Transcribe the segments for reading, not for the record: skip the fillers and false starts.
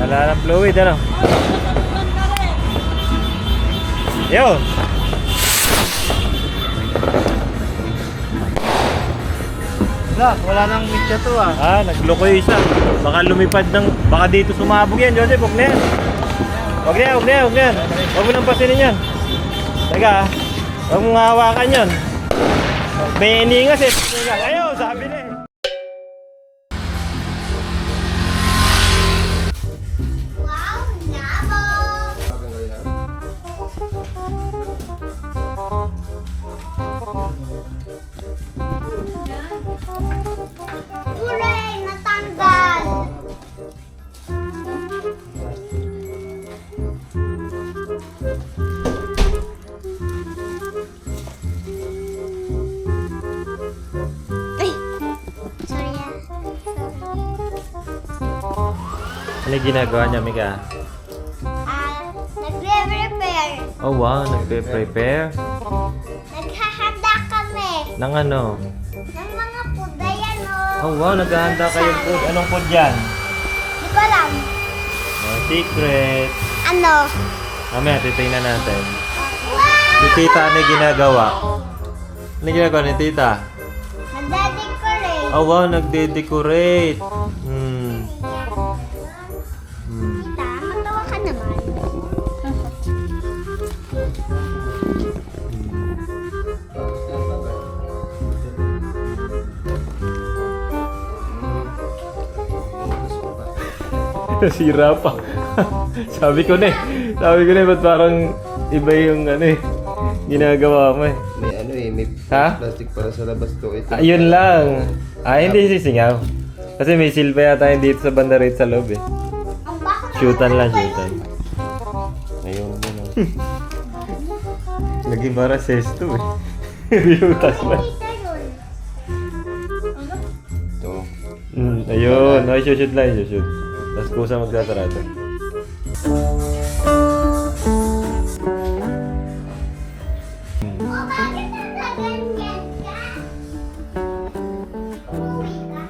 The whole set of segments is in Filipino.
Wala ng fluid, ano? Yo! Wala nang mitya to ah. Ah, nagloko yung isa. Baka lumipad ng... Baka dito sumabog yan, Joseph. Huwag na yan. Huwag na yan, huwag na yan, huwag na yan. Huwag mo nang pasinin yan. Teka, huwag mong hawakan yan. May iningas eh. Teka, ayaw, sabi na eh. Wow, labo! Hooray! Natanggal! Ay! Sorry ah. Ano yung ginagawa niya, Mika? Nagre-repair. Oh wow, nagpe-prepare. Naghahanda kami Nang ano? ng mga pudayan o. Oh wow, naghahanda kayong food. Anong food yan? Di ko alam. Oh, secret. Ano? Mamaya, titingnan natin. Wow! Ni tita, ano yung ginagawa? Ano yung ginagawa ni tita? Nagde-decorate. Oh wow, nagde-decorate. Tita, matawa ka naman. Sira pa. Sabi ko na eh. Sabi ko na eh, ba't parang iba yung ano eh, ginagawa mo eh. May ano eh, may Ha? plastic para sa labas to. Ito. Ayun lang. Hindi sisingaw. Kasi may silba yata yung dito sa banda rate sa loob eh. Ang bako na Shootan lang, shootan. Ayun mo na. Naging para sesto eh. Biutas lang. Ito. Ayun. Ay, shoot lang, shoot. Tapos kusa magsasarado. Oh, bakit nagaganyan ka? Uwi ka?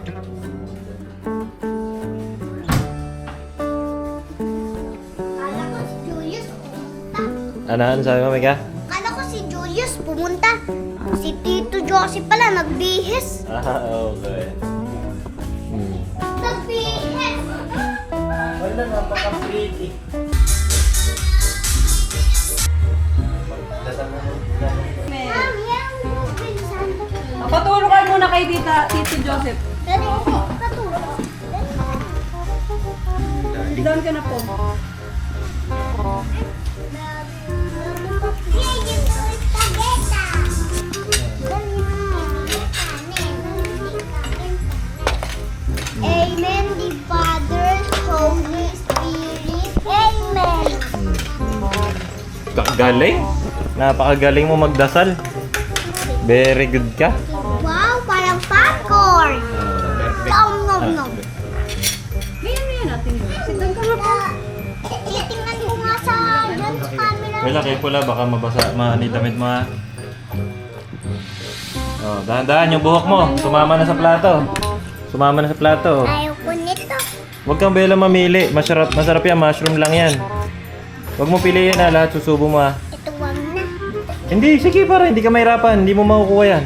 Kala ko si Julius pumunta. Ano sabi mo, Mika? Kala ko si Julius pumunta. Si Tito Josie pala nagbihis. Okay. Nagbihis! Wala nga, baka pretty. Ma'am, yan mo pinsan. Patulong kayo muna kay Tito Joseph. Dali, patulog. Down ka na po. Amen, the Father, Holy Spirit. Amen. Galing? Napakagaling mo magdasal. Very good ka. Wow, parang popcorn. Nom, nom, nom. Ngayon natin yun. Sitan ka na po. Titingnan ko nga sa dyan sa camera. May laki pula, baka mabasa, damit mo ha. Oh, dahan-dahan yung buhok mo. Sumama na sa plato. Sumama na sa plato. Ayaw ko nito. Huwag kang bela mamili. Masarap yan. Mushroom lang yan. Huwag mo piliin na lahat. Susubo mo ha. Ito wag na. Hindi, sige para. Hindi ka mahirapan. Hindi mo makukuha yan.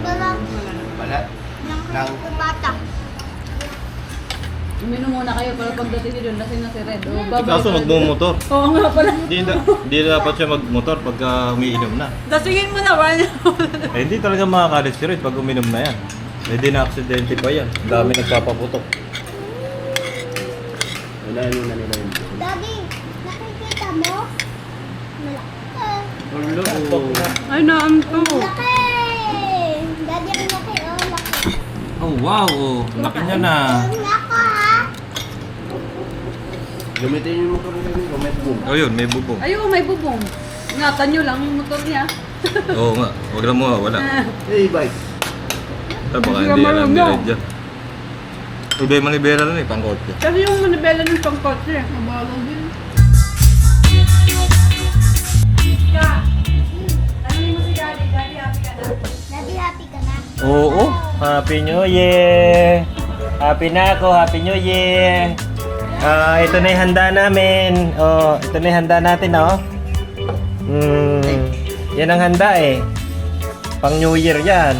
Walang Wala. lang bata. Uminom muna kayo para pagdating nyo doon, lasing na si Red. O, babay Kaso ka. magmumotor. Oo nga pala. Hindi dapat siya magmotor pagka umiinom na. Lasingin mo naman. Eh, hindi talaga makakalit si Red pag uminom na yan. Hindi na aksidente pa yan. Ang dami nagpapaputok. Wala yun na nila yun. Daddy, nakikita mo? Malaki. Ay, naanto. Laki! Daddy, ang laki. Oh, laki. Oh, wow. Oh, laki niya na. Ang laki ha? Gamitin yung motor nila yun. May boom. Oh, yun. May bubong. Ayun, may bubong. Ingatan nyo lang yung motor niya. Oo nga. Huwag lang mo. Wala. Hey, bike. Baka Hindi hindi ka alam ni marunong. Red dyan. Iba yung manibela na eh. Pangkotse. Kasi yung manibela ng pangkotse. Mabagal din. Tanungin mo si Daddy. Daddy, happy ka na? Daddy, happy ka na? Oo. Happy New Year. Happy na ako, Happy New Year! Ito na yung handa namin. Oh, ito na yung handa natin, oh. Yan ang handa eh. Pang New Year yan.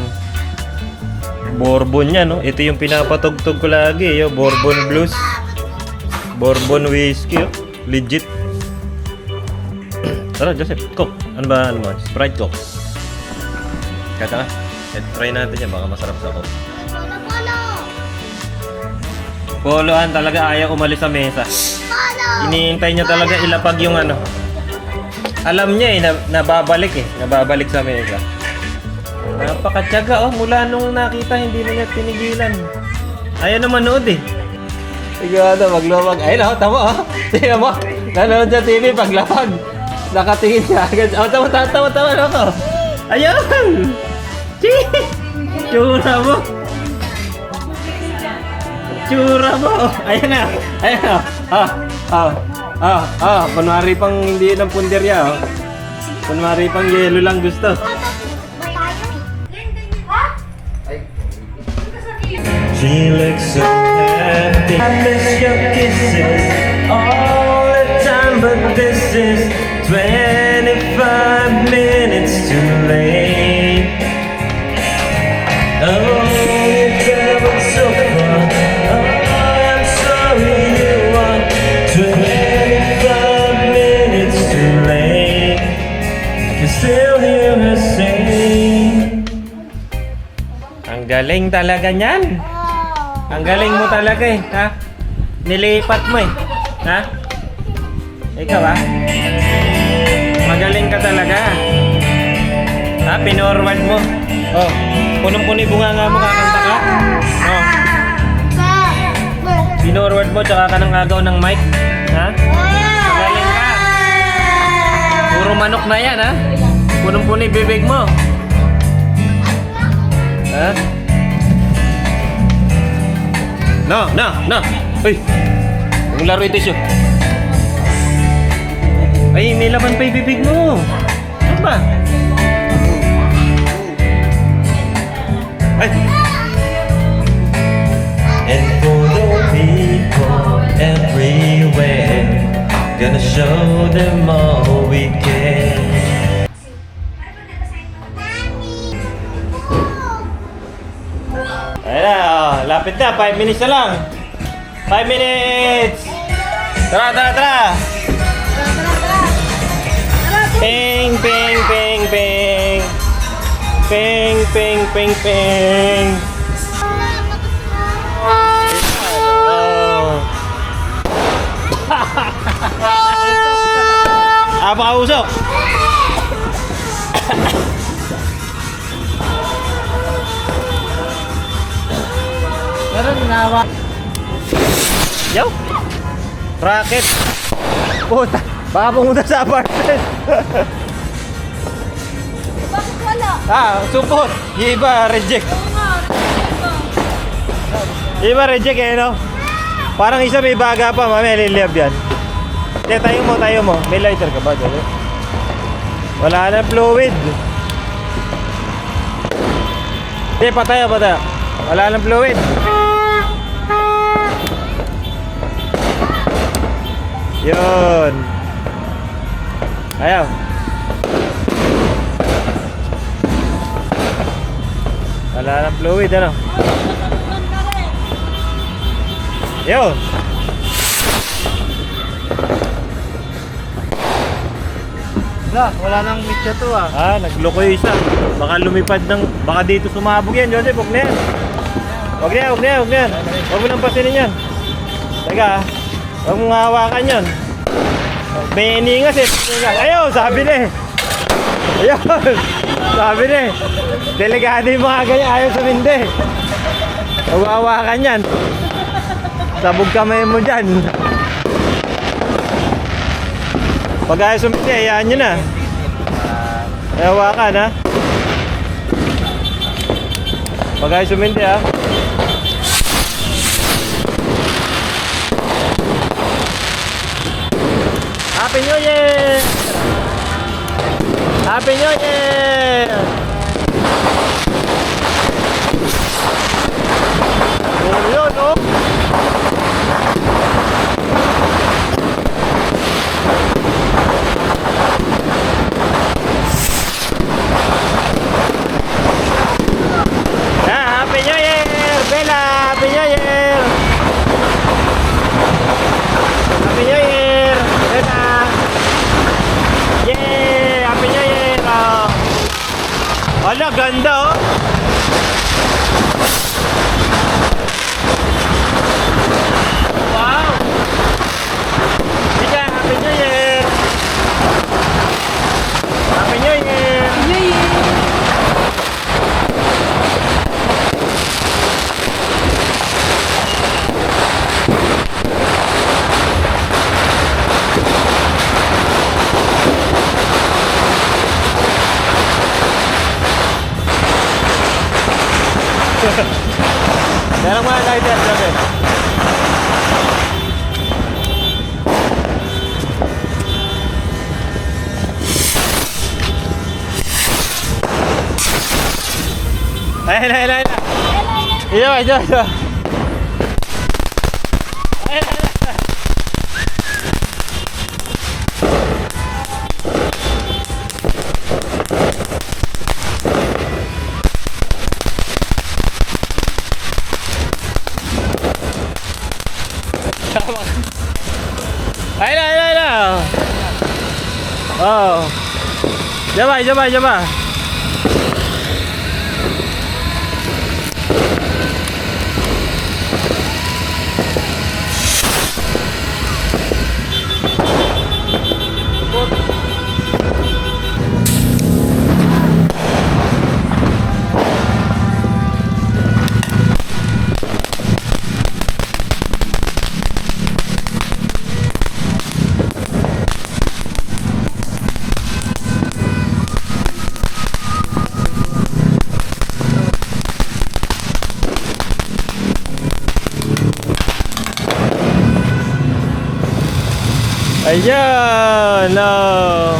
Bourbon yan, oh. Ito yung pinapatugtog ko lagi, oh. Bourbon Blues. Bourbon Whiskey, oh. Legit. Tara, Joseph, Coke. Ano ba? Sprite Coke. Kata ka. Try natin yan, baka masarap sa Coke. Poloan talaga ayaw umalis sa mesa. Iniintay niya talaga ilapag yung ano. Alam niya eh, nababalik eh. Nababalik sa mesa. Napakatyaga oh, mula nung nakita hindi na niya tinigilan. Ayaw na manood eh. Sigurado, maglawag. Ayun oh, tama oh. Tingnan mo, nanonood sa TV paglapag. Nakatingin siya agad. Oh, tama ako. Ayun! Tsura mo! Tsura mo! Ayan na! Kunwari pang hindi ng punderya, oh. Kunwari pang yelo lang gusto. She looks so happy. I miss your kisses all the time, but this is 25 minutes too late. Oh, you traveled so far. Oh, I'm sorry you are 25 minutes too late. You still hear her sing. Ang galing talaga niyan. Ang galing mo talaga eh, ha? Nilipat mo eh, ha? Ikaw ha? Magaling ka talaga. Ha? Pinorward mo. Oh, punong-puno yung bunga nga mo, kakanta ka. Oh. Pinorward mo, tsaka ka nang agaw ng mic. Ha? Magaling ka. Puro manok na yan, ha? Punong-puno yung bibig mo. Ha? No. Uy! Yung laro ito siya. Ay, may laman pa yung bibig mo. Ano ba? Ay! And for the people everywhere, gonna show them all we can. Ayan na, oh, lapit na, 5 minutes na lang. 5 minutes! Tara! Ping, ping, ping, ping. Ping, ping, ping, ping. Oh. Baka usok. Meron nawa. Yo. Racket. Puta. Baka pumunta sa apartment. Bakit wala? Support. Yung iba reject. Yung iba reject eh, no? Parang isa may baga pa, mamaya liliyab yan. Hindi, tayo mo. May lighter ka ba? Dali? Wala na fluid. Hindi, pataya. Wala na fluid. Yun. Ayaw. Wala na fluid, ano? Yun. Wala nang mitya to Nagloko yung isa. Baka lumipad ng... Baka dito sumabog yan, Joseph. Huwag na yan. Huwag na yan. Huwag mo nang pasinin yan. Teka, huwag mong hawakan yan. May iningas eh. Ayaw, sabi na eh. Ayun. Sabi na eh. Delikado yung mga ganyan. Ayaw sumindi. Huwag hawakan yan. Sabog kamay mo dyan. Pag ayaw sumindi, hayaan nyo na. Hawakan ha. Pag ayaw sumindi ha. Happy New Year! Happy New Year! Oh, yun, oh! ganda oh. Wow. Ika, Happy New Year. Happy New Year. Meron mga lighter, sabi. Ayun, ayun, ayun. Iyo, iyo, iyo. Ayun, ayun. Ayun, ayun, ayun. Oh. Coba, coba, coba. Ayan, oh.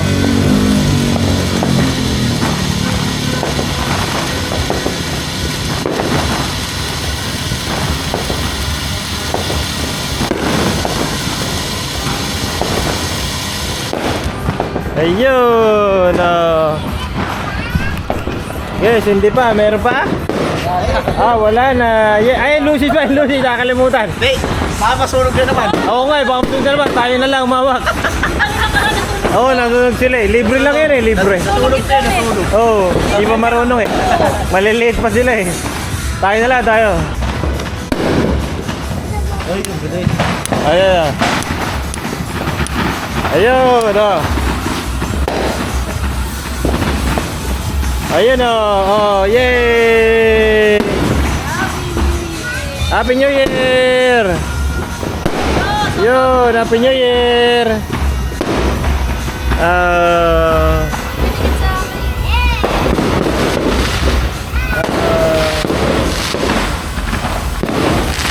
Ayun, oh. Yes, hindi pa, meron pa? Wala na. Ay, Lucy pa, Lucy, nakakalimutan. Hindi, mamasurog na naman. Oo nga, baka matulog na naman. Tayo na lang, umawak. Oo, nasunog sila eh. Libre lang yan eh, libre. Natulog tayo, natulog. Oo, di pa marunong eh. Maliliit pa sila eh. Tayo na lang, tayo. Ay, yung ganda. Ayan. Ayun, oh. Ayun, oh. Yay! Happy New Year! Yun, Happy New Year!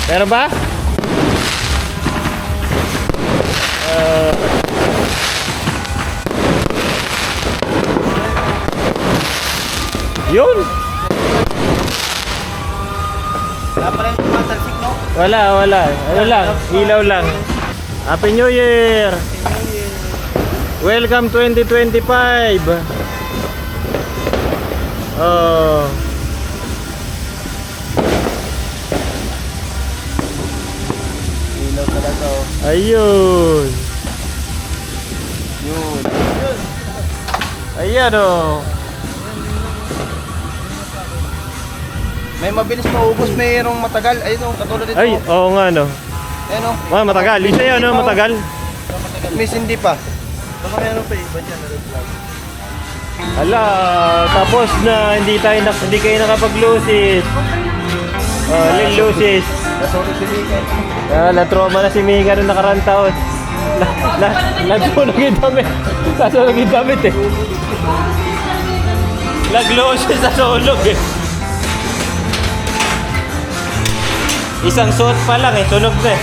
Meron ba? Yun! Wala pala yung tumatalsik, no? Wala. Ano lang, ilaw lang. Happy New Year! Welcome 2025! Oh. Ilaw talaga, oh. Ayun! Yun. Ayan oh! May mabilis maubos, mayroong matagal. Ayun, oh, katulad dito. Ay, oo nga no. Ayun, oh. Matagal. Isa yun no, matagal. Miss, hindi pa. Baka meron pa iba dyan. Ala, tapos na hindi kayo nakapag-lusis. Lusis. Nasunog si Mika. Na-trauma na si Mika noong nakarang taon. Nasunog yung damit. Nasunog yung damit eh. Nag-lusis sa sunog eh. Isang suot pa lang eh, sunog na eh.